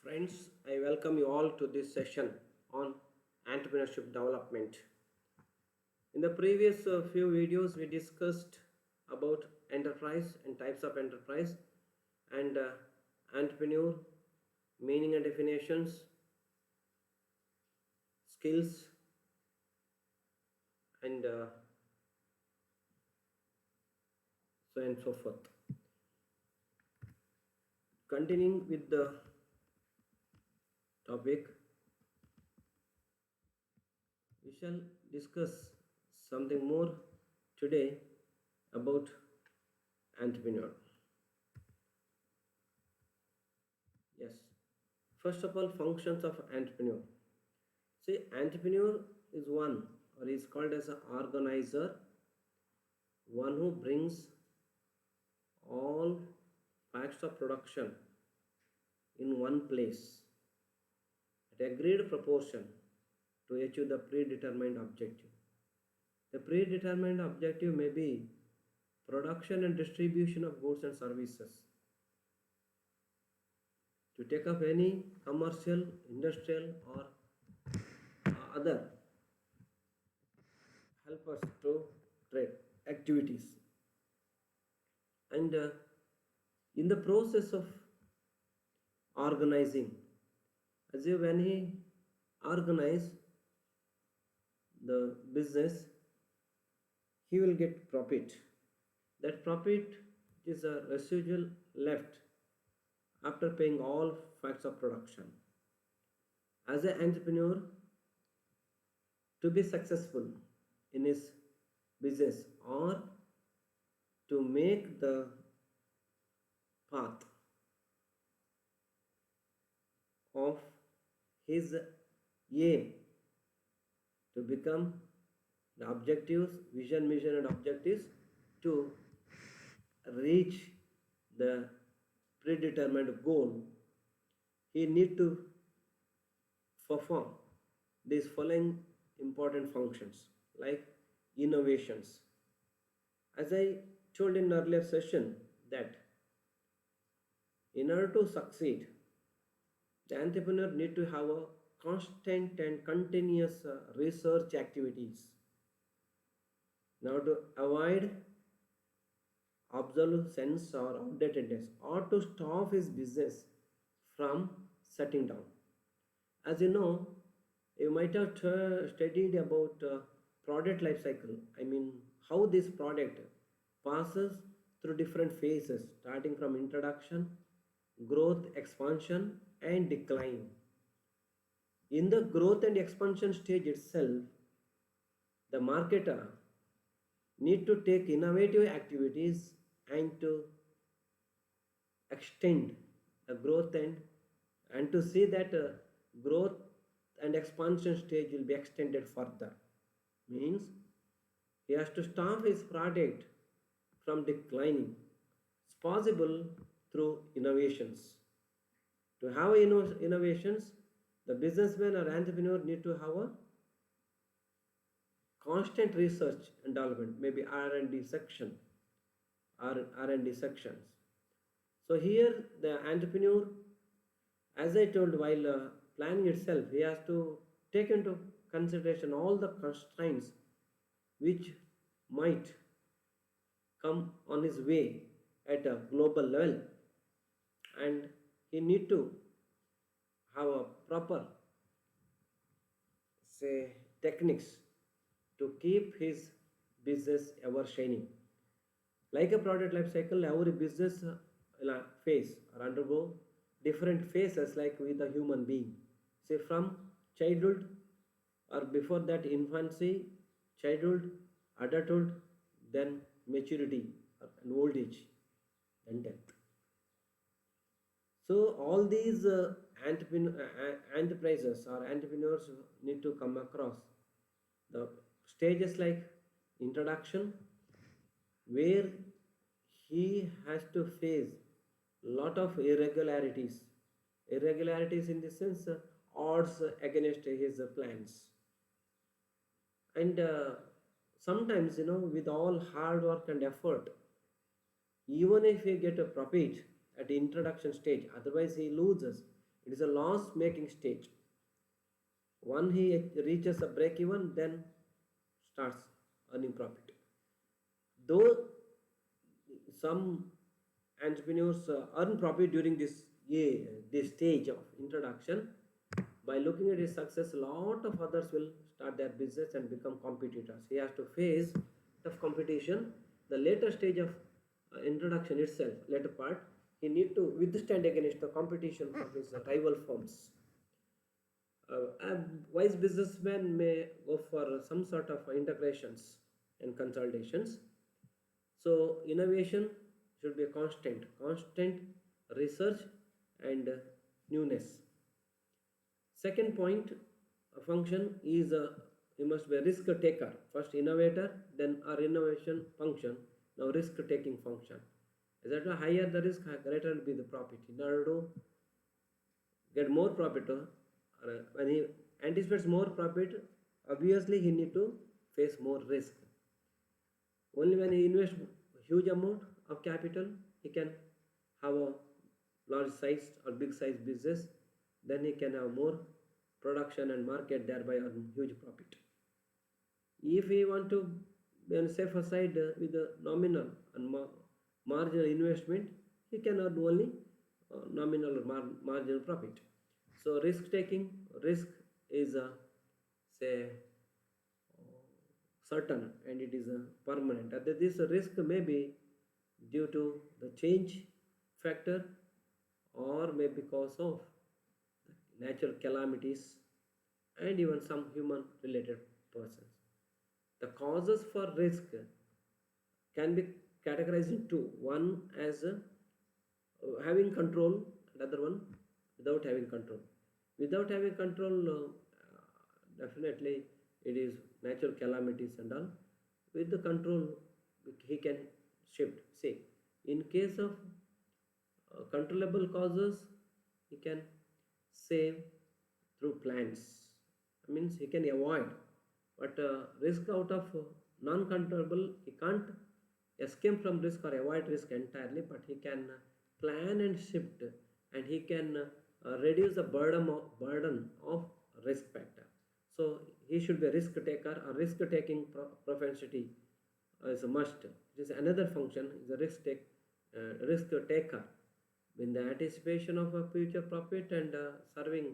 Friends, I welcome you all to this session on entrepreneurship development. In the previous few videos, we discussed about enterprise and types of enterprise and entrepreneur, meaning and definitions, skills, and so and so forth. Continuing with the topic, we shall discuss something more today about entrepreneur. Yes. First of all, functions of entrepreneur. See, entrepreneur is one or is called as an organizer, one who brings all facts of production in one place at agreed proportion to achieve the predetermined objective. The predetermined objective may be production and distribution of goods and services. To take up any commercial, industrial, or other helpers to trade activities. And in the process of organizing, as if when he organize the business, he will get profit. That profit is a residual left after paying all facts of production. As an entrepreneur, to be successful in his business or to make the path of his aim to become the objectives, vision, mission, and objectives to reach the predetermined goal, he need to perform these following important functions like innovations. As I told in earlier session that in order to succeed, the entrepreneur need to have a constant and continuous research activities. Now to avoid obsolescence or outdatedness or to stop his business from shutting down. As you know, you might have studied about product life cycle. I mean, how this product passes through different phases, starting from introduction, growth, expansion, and decline. In the growth and expansion stage itself, the marketer need to take innovative activities and to extend the growth and to see that growth and expansion stage will be extended further. Means he has to stop his product from declining. It's possible through innovations. To have innovations, the businessman or entrepreneur need to have a constant research and development, maybe R&D section, R&D sections. So here the entrepreneur, as I told while planning itself, he has to take into consideration all the constraints which might come on his way at a global level, and he need to have a proper say techniques to keep his business ever shining. Like a product life cycle, every business phase or undergo different phases like with a human being. Say from childhood or before that infancy, childhood, adulthood, then maturity and old age, then death. So all these enterprises or entrepreneurs need to come across the stages like introduction, where he has to face lot of irregularities in the sense odds against his plans, and sometimes with all hard work and effort, even if he get a profit at the introduction stage, otherwise he loses, It is a loss making stage. When he reaches a break even, then starts earning profit. Though some entrepreneurs earn profit during this stage of introduction, by looking at his success, a lot of others will start their business and become competitors. He has to face tough competition. The later stage of introduction itself, later part, he need to withstand against the competition from his rival firms. A wise businessman may go for some sort of integrations and consolidations. So innovation should be a constant research and newness. Second point, function is you must be a risk taker. First innovator, then our innovation function. Now risk taking function. Is that higher the risk, greater will be the profit. In order to get more profit, when he anticipates more profit, obviously he need to face more risk. Only when he invests huge amount of capital, he can have a large size or big size business. Then he can have more production and market, thereby earn huge profit. If he want to be on safer side with the nominal and marginal investment, he can earn only nominal or marginal profit. So risk taking, risk is say certain and it is permanent. This risk may be due to the change factor or may because of natural calamities and even some human related persons. The causes for risk can be categorized into one as having control, another one without having control. Without having control, definitely it is natural calamities and all. With the control, he can shift. See, in case of controllable causes, he can save through plans. Means he can avoid, but risk out of non-controllable, he can't escape from risk or avoid risk entirely, but he can plan and shift, and he can reduce the burden of risk factor. So he should be a risk taker. A risk taking propensity is a must. It is another function, is a risk taker in the anticipation of a future profit and serving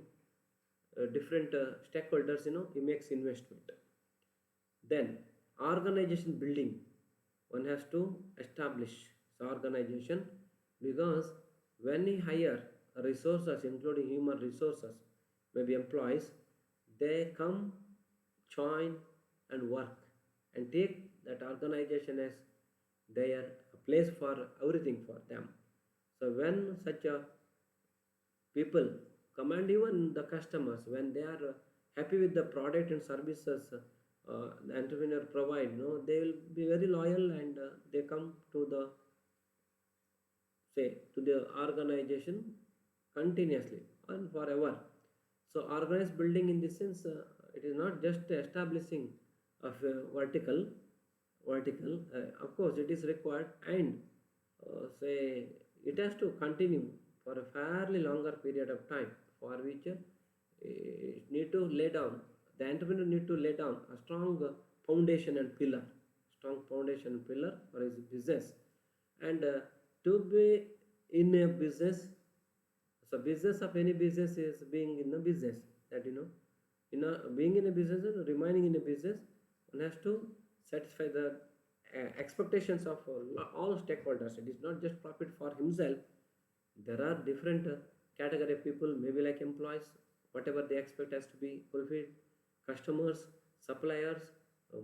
different stakeholders. He makes investment. Then organization building, one has to establish the organization, because when he hire resources including human resources, maybe employees, they come, join and work and take that organization as their place for everything for them. So when such a people command, even the customers, when they are happy with the product and services the entrepreneur provide, they will be very loyal and they come to the organization continuously and forever. So organized building in this sense, it is not just establishing of vertical. Of course, it is required, and say it has to continue for a fairly longer period of time, for which it need to lay down. The entrepreneur need to lay down a strong foundation and pillar, for his business, and to be in a business. So business of any business is being in a business, that being in a business and remaining in a business, one has to satisfy the expectations of all stakeholders. It is not just profit for himself. There are different category of people, maybe like employees, whatever they expect has to be fulfilled, customers, suppliers,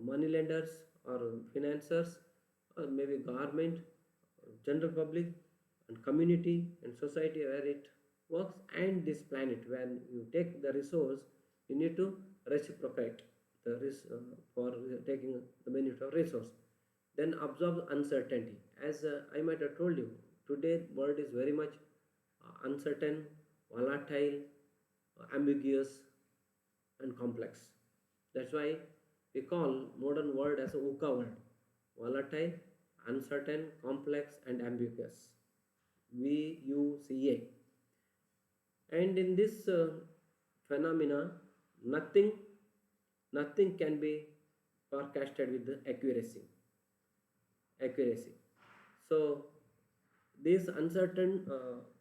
money lenders or financiers, or maybe government, general public and community and society where it works, and this planet. When you take the resource, you need to reciprocate the risk for taking the benefit of resource. Then absorb uncertainty. As I might have told you, today world is very much uncertain, volatile, ambiguous and complex. That's why we call modern world as a VUCA world: volatile, uncertain, complex and ambiguous. VUCA. And in this phenomena, nothing nothing can be forecasted with the accuracy. So this uncertain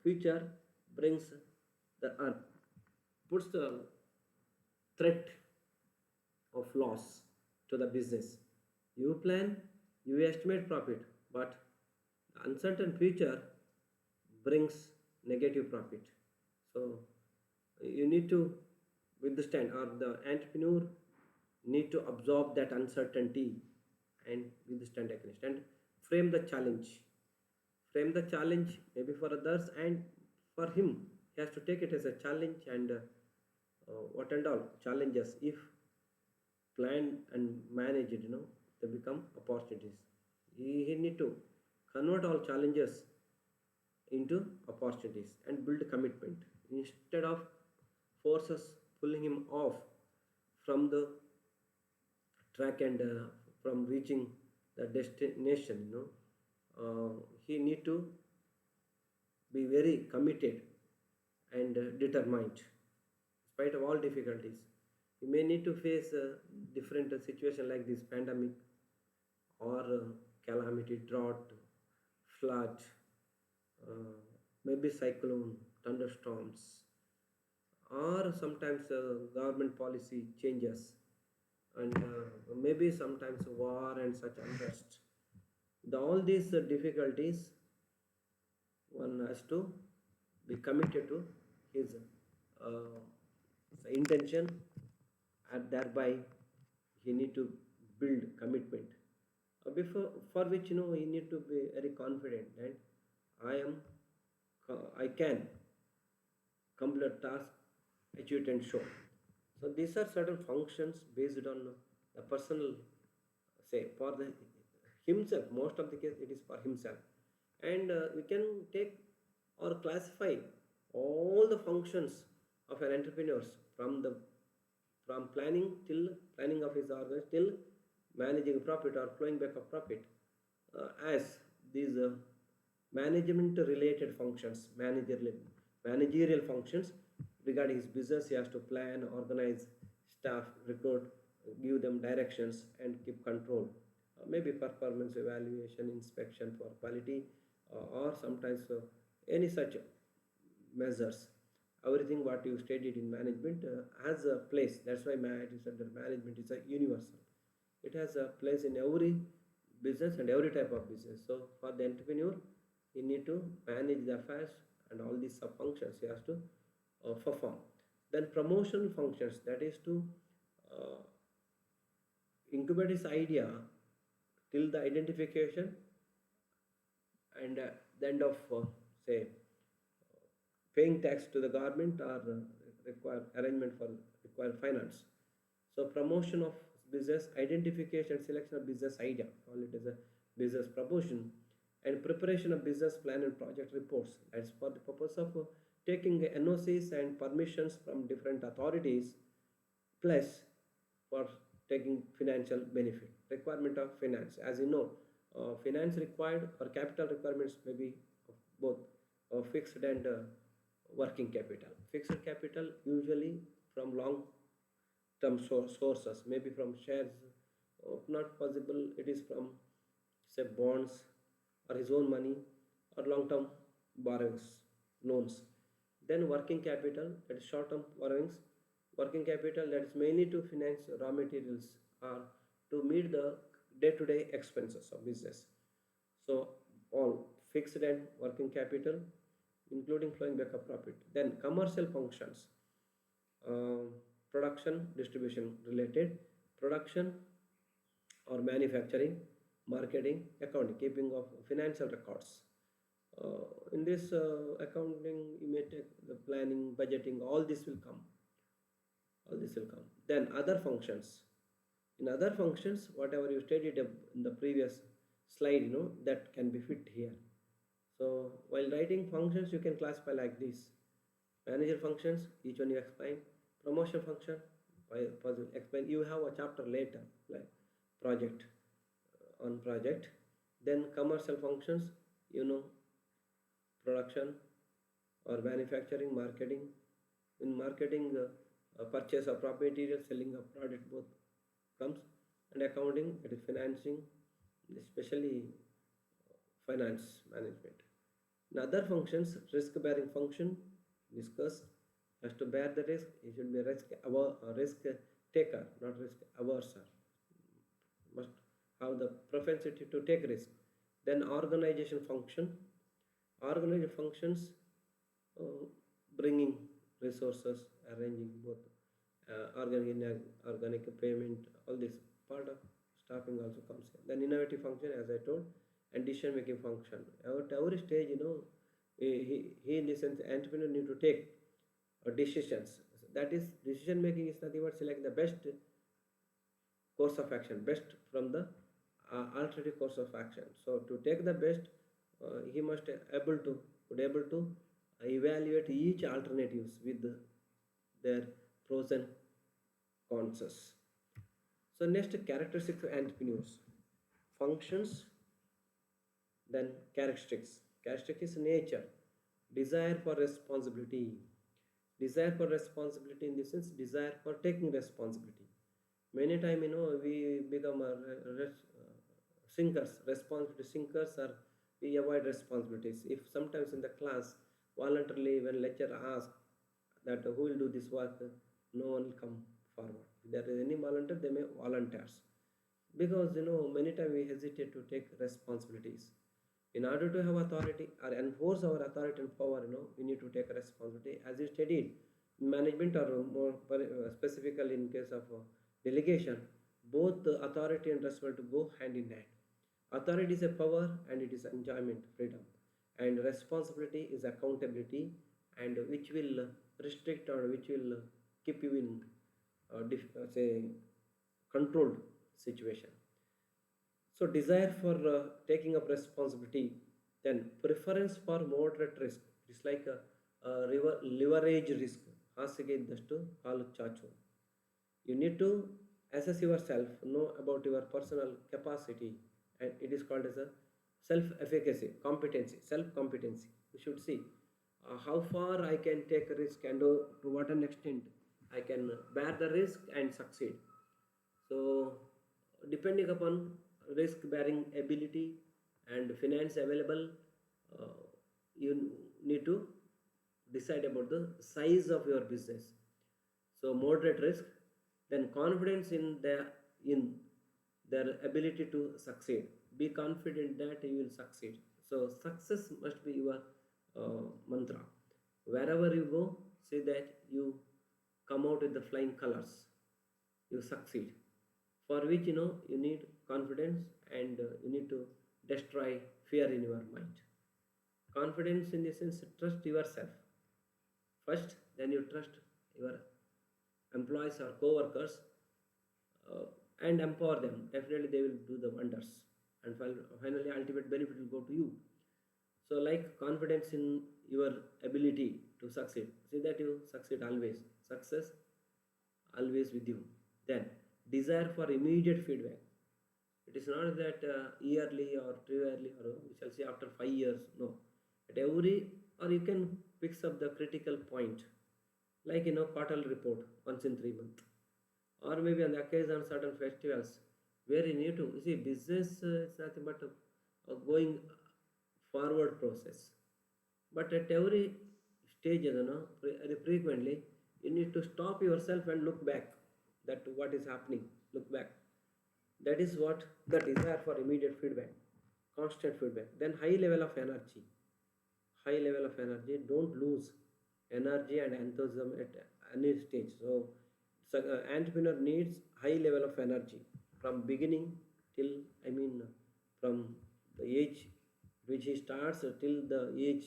future brings the puts the threat of loss to the business. You plan, you estimate profit, but the uncertain future brings negative profit. So you need to withstand, or the entrepreneur need to absorb that uncertainty and withstand against and frame the challenge. Frame the challenge maybe for others, and for him, he has to take it as a challenge, and what and all challenges, if planned and managed, they become opportunities. He need to convert all challenges into opportunities and build commitment instead of forces pulling him off from the track, and from reaching the destination. He need to be very committed and determined in spite of all difficulties. You may need to face different situation like this pandemic, or calamity, drought, flood, uh, maybe cyclone, thunderstorms, or sometimes government policy changes, and maybe sometimes war and such unrest. All these difficulties, one has to be committed to his uh, intention, and thereby he need to build commitment, before for which he need to be very confident that I can complete task, achieve and show. So these are certain functions based on the personal, say, for the himself. Most of the case it is for himself, and we can take or classify all the functions of an entrepreneurs, from planning till planning of his organs till managing profit or flowing back of profit, as these management related functions, managerial functions regarding his business. He has to plan, organize staff, recruit, give them directions, and keep control. Maybe performance evaluation, inspection for quality, or sometimes any such measures. Everything what you studied in management has a place. That's why it is under management is a universal. It has a place in every business and every type of business. So for the entrepreneur, he need to manage the affairs and all these sub functions he has to perform. Then promotion functions, that is to uh, incubate his idea till the identification and the end of say paying tax to the government, or require arrangement for require finance. So promotion of business, identification, selection of business idea, call it as a business promotion, and preparation of business plan and project reports. That's for the purpose of taking NOCs and permissions from different authorities, plus for taking financial benefit. Requirement of finance, as you know, finance required or capital requirements may be of both fixed and working capital. Fixed capital usually from long term sources, maybe from shares. If not possible, it is from, say, bonds, or his own money, or long term borrowings, loans. Then working capital, that is short term borrowings. Working capital, that is mainly to finance raw materials, or to meet the day to day expenses of business. So all fixed and working capital, including flowing back of profit. Then commercial functions, uh, production, distribution related, production or manufacturing, marketing, accounting, keeping of financial records. In this accounting, you may take the planning, budgeting, all this will come. All this will come. Then other functions. In other functions, whatever you studied in the previous slide, that can be fit here. So while writing functions, you can classify like this: manager functions, each one you explain. Promotion function, possible explain. You have a chapter later, like project, on project. Then commercial functions, production or manufacturing, marketing, In marketing, purchase of raw material, selling of product, both comes. And accounting, that is financing, especially finance management. In other functions, risk bearing function discussed, has to bear the risk. He should be a risk taker, not risk averse. Must have the propensity to take risk. Then organization function. Organization functions, uh, bringing resources, arranging both organic payment, all this part of staffing also comes here. Then innovative function, as I told, and decision making function. At every stage, he in the sense entrepreneur need to take decisions. That is, decision making is nothing but select the best course of action, best from the alternative course of action. So to take the best, he must able to evaluate each alternatives with their pros and cons. So next, characteristics of entrepreneurs, functions, then characteristics. Characteristics is nature, desire for responsibility. Desire for responsibility in the sense desire for taking responsibility. Many time we become sinkers, responsibility sinkers, or we avoid responsibilities. If sometimes in the class voluntarily when lecturer asks that who will do this work, no one will come forward. If there is any volunteer, they may volunteers, because many times we hesitate to take responsibilities. In order to have authority or enforce our authority and power, we need to take responsibility. As you studied management, or more specifically in case of delegation, both the authority and responsibility go hand in hand. Authority is a power and it is enjoyment, freedom, and responsibility is accountability, and which will restrict or which will keep you in say controlled situation. So desire for taking up responsibility, then preference for moderate risk. It's like a leverage risk. ಹಾಸಿಗೆ ಇದ್ದಷ್ಟು ಹಾಲು ಚಾಚು. You need to assess yourself, know about your personal capacity, and it is called as a self-efficacy, competency, self-competency. You should see how far I can take a risk, and to what an extent I can bear the risk and succeed. So depending upon risk bearing ability and finance available, uh, you need to decide about the size of your business. So moderate risk, then confidence in their ability to succeed. Be confident that you will succeed. So success must be your mantra. Wherever you go, say that you come out with the flying colors, you succeed. For which you need confidence, and you need to destroy fear in your mind. Confidence in the sense, trust yourself first, then you trust your employees or co-workers, uh, and empower them. Definitely they will do the wonders, and finally ultimate benefit will go to you. So like confidence in your ability to succeed, see that you succeed always, success always with you. Then desire for immediate feedback. It is not that yearly or trivially, or we shall say after 5 years. No, at every, or you can fix up the critical point, like quarterly report once in 3 months, or maybe on the occasion certain festivals, where you need to, you see, business is nothing but a going forward process. But at every stage, very frequently you need to stop yourself and look back, that what is happening, look back. That is what the desire for immediate feedback, constant feedback. Then high level of energy. High level of energy, don't lose energy and enthusiasm at any stage. So entrepreneur needs high level of energy from beginning till, from the age which he starts till the age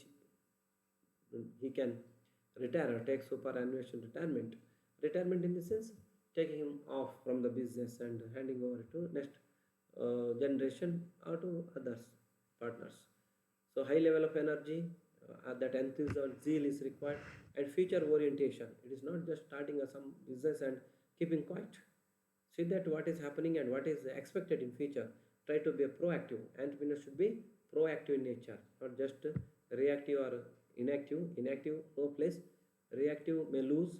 he can retire or take superannuation retirement. Retirement in the sense, taking him off from the business and handing over to next generation or to others, partners. So high level of energy, that enthusiasm, zeal is required, and future orientation. It is not just starting some business and keeping quiet. See that what is happening and what is expected in future. Try to be a proactive. Entrepreneur should be proactive in nature, not just reactive or inactive. Inactive, no place. Reactive inactive may lose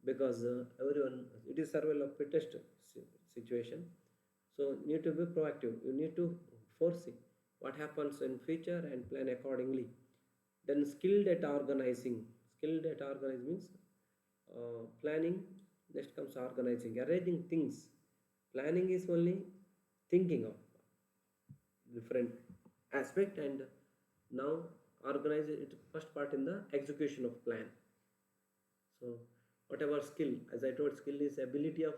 because everyone, it is survival of fittest situation. So need to be proactive. You need to foresee what happens in future and plan accordingly. Then skilled at organizing. Skilled at organizing means planning. Next comes organizing, arranging things. Planning is only thinking of different aspect, and now organize it first part in the execution of plan. So whatever skill, as I told, skill is ability of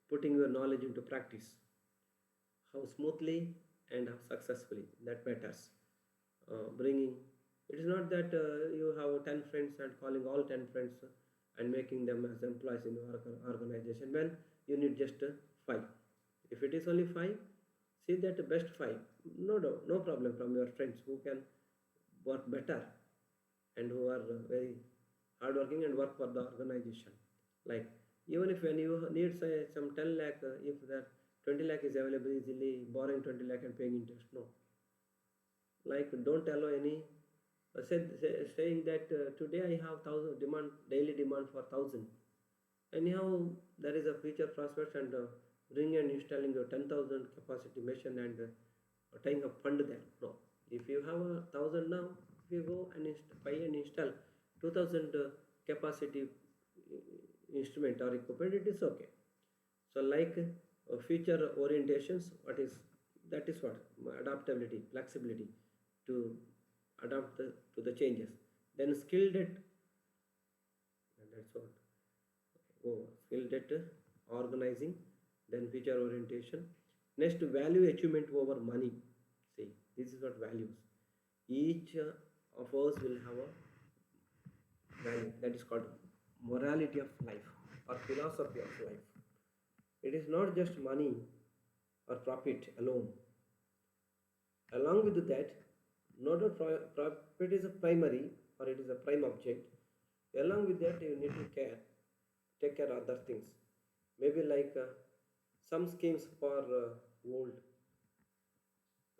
putting your knowledge into practice. How smoothly and how successfully, that matters. Bringing, it is not that you have 10 friends and calling all 10 friends and making them as employees in your organization when you need just 5. If it is only 5, see that best 5, no problem, from your friends who can work better and who are very hardworking and work for the organization. Like, even if when you need say some 10 lakh, if that 20 lakh is available easily, borrowing 20 lakh and paying interest, no. Like, don't allow any saying that today I have 1,000 demand, daily demand for 1,000. Anyhow, there is a future prospects, and bring and installing your 10,000 capacity machine and tying a fund there. No. If you have 1,000 now, if you go and buy and install 2,000 capacity instrument or equipment, it is okay. So like future orientations, what is that is what adaptability, flexibility to adapt to the changes. Then skilled at, and that's what, oh, skilled at organizing, then future orientation. Next, value achievement over money. See, this is what values. Each of us will have a value, that is called morality of life or philosophy of life. It is not just money or profit alone. Along with that, not a profit is a primary or it is a prime object. Along with that, you need to take care of other things. Maybe like some schemes for old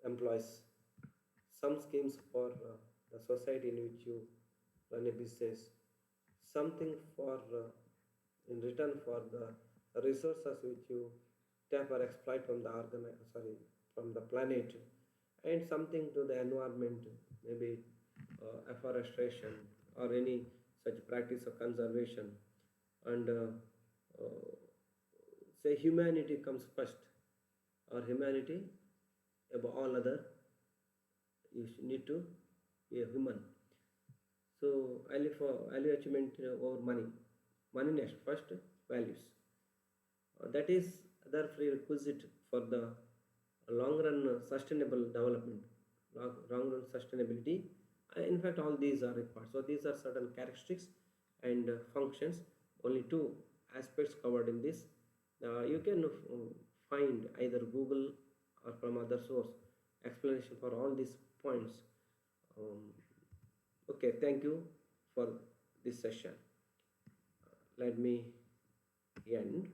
employees, some schemes for the society in which you run a business, something for in return for the resources which you tap or exploit from the from the planet, and something to the environment, maybe afforestation or any such practice of conservation, and say humanity comes first, or humanity above all other, you need to be a human. So value achievement over money. Money next, first values. That is other prerequisite for the long run sustainable development, long run sustainability. In fact, all these are required. So these are certain characteristics and functions. Only two aspects covered in this. You can find either Google or from other source explanation for all these points. Okay, thank you for this session. Let me end.